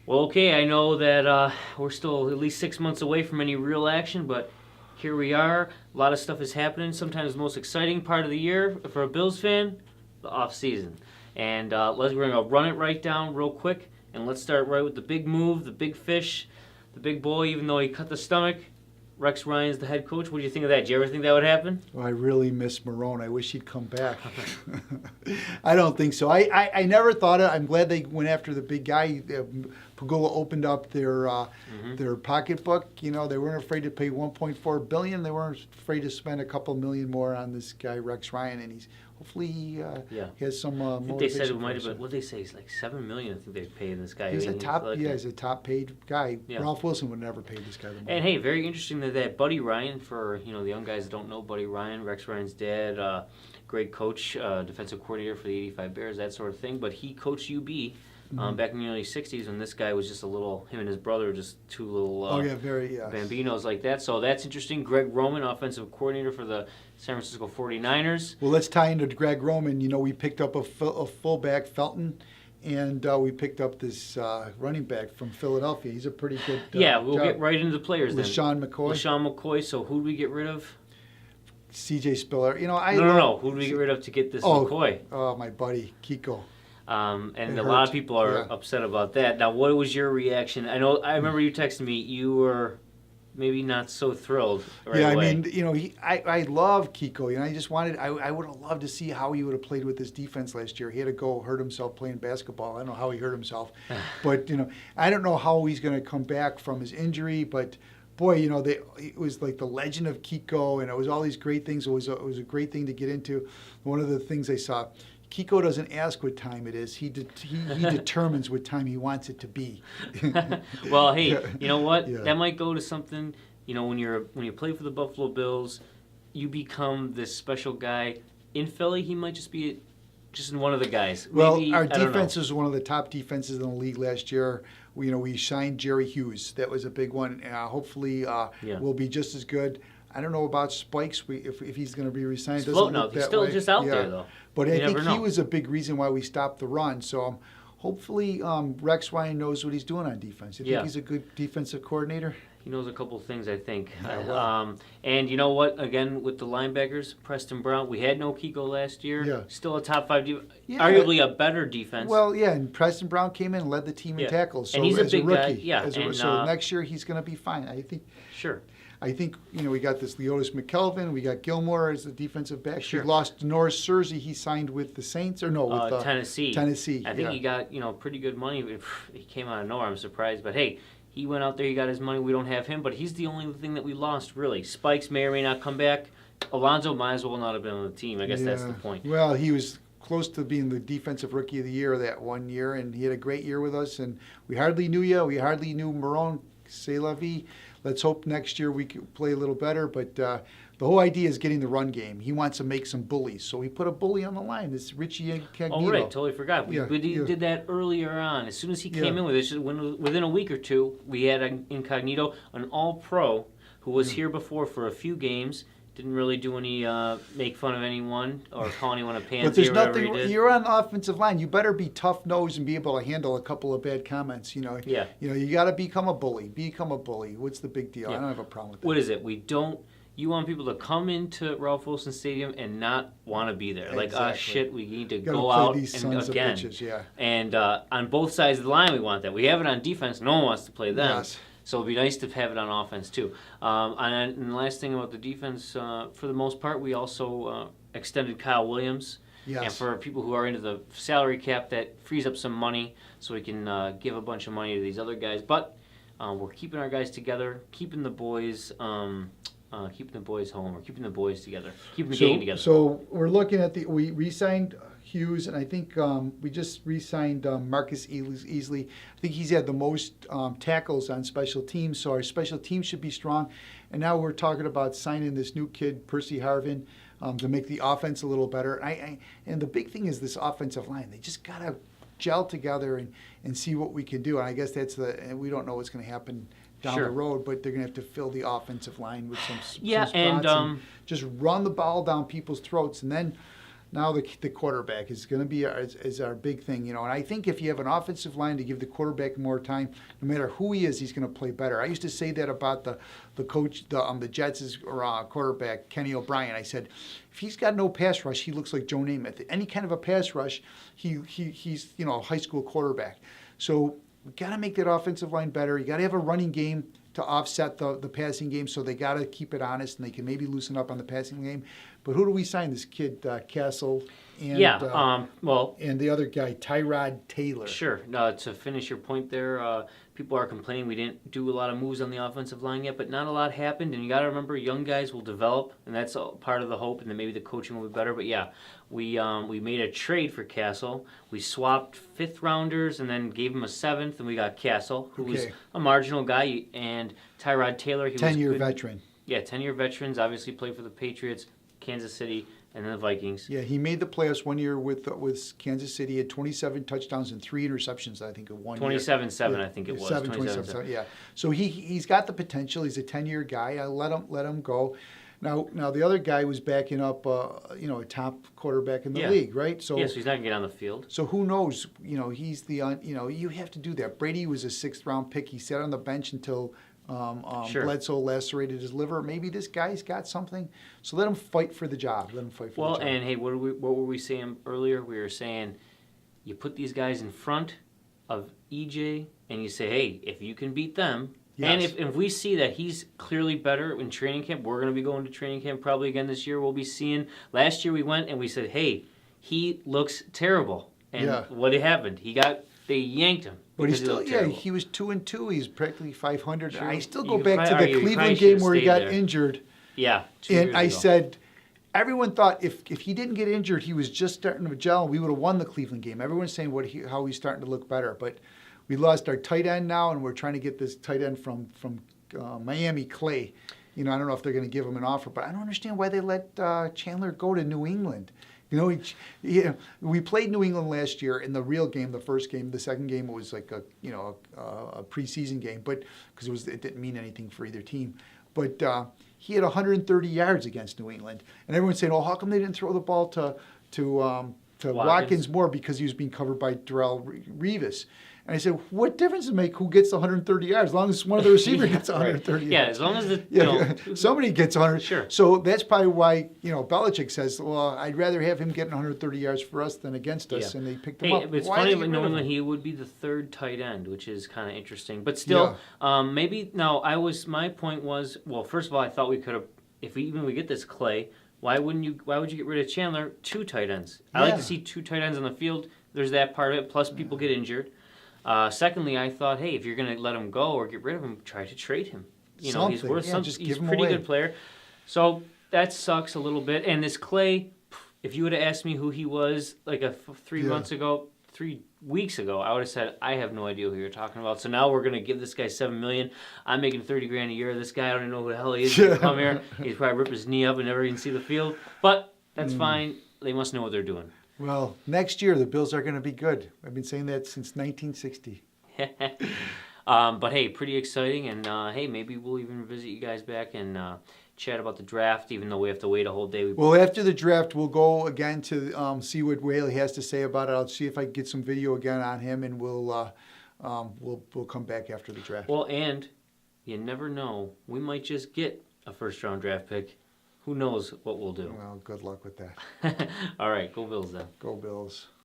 Well, okay, I know that we're still at least 6 months away from any real action, but here we are. A lot of stuff is happening. Sometimes the most exciting part of the year for a Bills fan, the off season. And we're gonna run it right down real quick, and let's start right with the big move, the big fish, the big boy. Even though he cut the stomach, Rex Ryan's the head coach. What do you think of that? Did you ever think that would happen? Well, I really miss Marone. I wish he'd come back. I don't think so. I never thought it. I'm glad they went after the big guy. Pagula opened up their pocketbook. You know, they weren't afraid to pay 1.4 billion. They weren't afraid to spend a couple million more on this guy Rex Ryan, and hopefully he has some. I think they said it might have been. What they say is like $7 million. I think they paid this guy. He's a top paid guy. Yeah. Ralph Wilson would never pay this guy the money. And hey, very interesting that Buddy Ryan, for the young guys that don't know Buddy Ryan, Rex Ryan's dad, great coach, defensive coordinator for the '85 Bears, that sort of thing. But he coached UB. Back in the early '60s, when this guy was just him and his brother, just two little bambinos like that. So that's interesting. Greg Roman, offensive coordinator for the San Francisco 49ers. Well, let's tie into Greg Roman. You know, we picked up a fullback, Felton, and we picked up this running back from Philadelphia. He's a pretty good we'll job. get right into the players then. LaShawn McCoy. So who do we get rid of? C.J. Spiller. You know, No. Who do we get rid of to get this McCoy? Oh, my buddy, Kiko. And a lot of people are upset about that. Now, what was your reaction? I remember you texting me. You were maybe not so thrilled right away. I mean, you know, I love Kiko. You know, I would have loved to see how he would have played with this defense last year. He had to go hurt himself playing basketball. I don't know how he hurt himself, but you know, I don't know how he's going to come back from his injury. But boy, you know, it was like the legend of Kiko, and it was all these great things. It was a great thing to get into. One of the things I saw. Kiko doesn't ask what time it is. He determines what time he wants it to be. Well, hey, you know what? Yeah. That might go to something. You know, when you play for the Buffalo Bills, you become this special guy. In Philly, he might just be in one of the guys. Well, our defense was one of the top defenses in the league last year. We signed Jerry Hughes. That was a big one. Hopefully, we'll be just as good. I don't know about Spikes. If he's going to be re-signed. He's floating out. He's still just out there, though. But I think he was a big reason why we stopped the run. So hopefully Rex Ryan knows what he's doing on defense. You think he's a good defensive coordinator? He knows a couple of things, I think. Yeah, and you know what? Again, with the linebackers, Preston Brown, we had no Kiko last year. Yeah. Still a top 5 arguably a better defense. Well, yeah, and Preston Brown came in and led the team in tackles. So and he's a big rookie, guy. Yeah. So next year he's going to be fine. I think. Sure. I think, you know, we got this Leotis McKelvin. We got Gilmore as the defensive back. Sure. We lost Norris Searcy. He signed with the Saints, or no, with Tennessee. Tennessee. I think he got, pretty good money. He came out of nowhere. I'm surprised. But, hey, he went out there. He got his money. We don't have him. But he's the only thing that we lost, really. Spikes may or may not come back. Alonzo might as well not have been on the team. I guess that's the point. Well, he was close to being the defensive rookie of the year that one year, and he had a great year with us. And we hardly knew you. We hardly knew Marone. C'est la vie. Let's hope next year we can play a little better. But the whole idea is getting the run game. He wants to make some bullies. So he put a bully on the line. It's Richie Incognito. Oh, right. Totally forgot. We did that earlier on. As soon as he came in with it, within a week or two, we had Incognito, an all-pro who was here before for a few games. Didn't really do any make fun of anyone or call anyone a pansy. But there's or whatever nothing. He did. You're on the offensive line. You better be tough nosed and be able to handle a couple of bad comments. You know. Yeah. You know. You got to become a bully. Become a bully. What's the big deal? I don't have a problem with that. What is it? You want people to come into Ralph Wilson Stadium and not want to be there. Exactly. Like, shit, we need to Gotta go play out these and sons again. Of bitches, yeah. And on both sides of the line, we want that. We have it on defense. No one wants to play them. Yes. So it'd be nice to have it on offense, too. And the last thing about the defense, for the most part, we also extended Kyle Williams. Yes. And for people who are into the salary cap, that frees up some money so we can give a bunch of money to these other guys. But we're keeping our guys together, keeping the boys home, or keeping the boys together, keeping the gang together. So we're looking at we re-signed Hughes, and I think we just re-signed Marcus Easley. I think he's had the most tackles on special teams, so our special teams should be strong. And now we're talking about signing this new kid, Percy Harvin, to make the offense a little better. And the big thing is this offensive line. They just got to gel together and see what we can do. And I guess and we don't know what's going to happen down the road, but they're going to have to fill the offensive line with some spots and just run the ball down people's throats. And then Now the quarterback is going to be is our big thing, you know. And I think if you have an offensive line to give the quarterback more time, no matter who he is, he's going to play better. I used to say that about the coach, the Jets' quarterback, Kenny O'Brien. I said, if he's got no pass rush, he looks like Joe Namath. Any kind of a pass rush, he's you know, a high school quarterback. So we got to make that offensive line better. You got to have a running game to offset the passing game, so they got to keep it honest, and they can maybe loosen up on the passing game. But who do we sign? This kid, Castle, and and the other guy, Tyrod Taylor. Sure. No, to finish your point there, people are complaining we didn't do a lot of moves on the offensive line yet, but not a lot happened. And you got to remember, young guys will develop, and that's part of the hope. And then maybe the coaching will be better. But yeah, we made a trade for Castle. We swapped fifth rounders and then gave him a seventh, and we got Castle, who was a marginal guy, and Tyrod Taylor. He 10-year veteran. Yeah, 10-year veterans. Obviously played for the Patriots, Kansas City, and then the Vikings. Yeah, he made the playoffs 1 year with Kansas City. He had 27 touchdowns and 3 interceptions, I think, in 1 year. 27-7, I think it was. 27-7, yeah. So he's got the potential. He's a 10-year guy. I let him go. Now the other guy was backing up, a top quarterback in the league, right? So yes, he's not going to get on the field. So who knows? You know, he's you have to do that. Brady was a 6th round pick. He sat on the bench until Bledsoe lacerated his liver. Maybe this guy's got something. So let him fight for the job. Let him fight for the job. Well, and hey, what were we saying earlier? We were saying you put these guys in front of EJ, and you say, hey, if you can beat them. Yes. And if we see that he's clearly better in training camp, we're going to be going to training camp probably again this year. We'll be seeing. Last year we went and we said, hey, he looks terrible. And what happened? They yanked him. But he's still, he was 2-2. He's practically 500. Sure. I still go back to the Cleveland game where he got injured. Yeah. And I said, everyone thought if he didn't get injured, he was just starting to gel, we would have won the Cleveland game. Everyone's saying how he's starting to look better. But we lost our tight end now, and we're trying to get this tight end from Miami, Clay. You know, I don't know if they're going to give him an offer, but I don't understand why they let Chandler go to New England. You know, we played New England last year in the real game, the first game. The second game was like a preseason game, but because it didn't mean anything for either team. But he had 130 yards against New England, and everyone's saying, "Oh, how come they didn't throw the ball to Watkins more because he was being covered by Darrelle Revis?" And I said, what difference does it make who gets 130 yards? As long as one of the receivers gets 130 yards. Yeah, as long as somebody gets 100. Sure. So that's probably why, Belichick says, well, I'd rather have him getting 130 yards for us than against us, and they picked him up. It's funny about knowing that he would be the third tight end, which is kind of interesting. But still, maybe, my point was, well, first of all, I thought we could have, if we get this Clay, why would you get rid of Chandler? 2 tight ends. I like to see 2 tight ends on the field. There's that part of it, plus people get injured. Secondly, I thought, hey, if you're going to let him go or get rid of him, try to trade him. He's worth something. He's a pretty good player. So that sucks a little bit. And this Clay, if you would have asked me who he was like 3 weeks ago, I would have said, I have no idea who you're talking about. So now we're going to give this guy $7 million. I'm making $30,000 a year. This guy, I don't even know who the hell he is. He'll come here. He's probably rip his knee up and never even see the field. But that's fine. They must know what they're doing. Well, next year the Bills are going to be good. I've been saying that since 1960. But hey, pretty exciting, and hey, maybe we'll even visit you guys back and chat about the draft, even though we have to wait a whole day. Well, after the draft, we'll go again to see what Whaley has to say about it. I'll see if I can get some video again on him, and we'll come back after the draft. Well, and you never know, we might just get a first-round draft pick. Who knows what we'll do? Well, good luck with that. All right, go Bills then. Go Bills.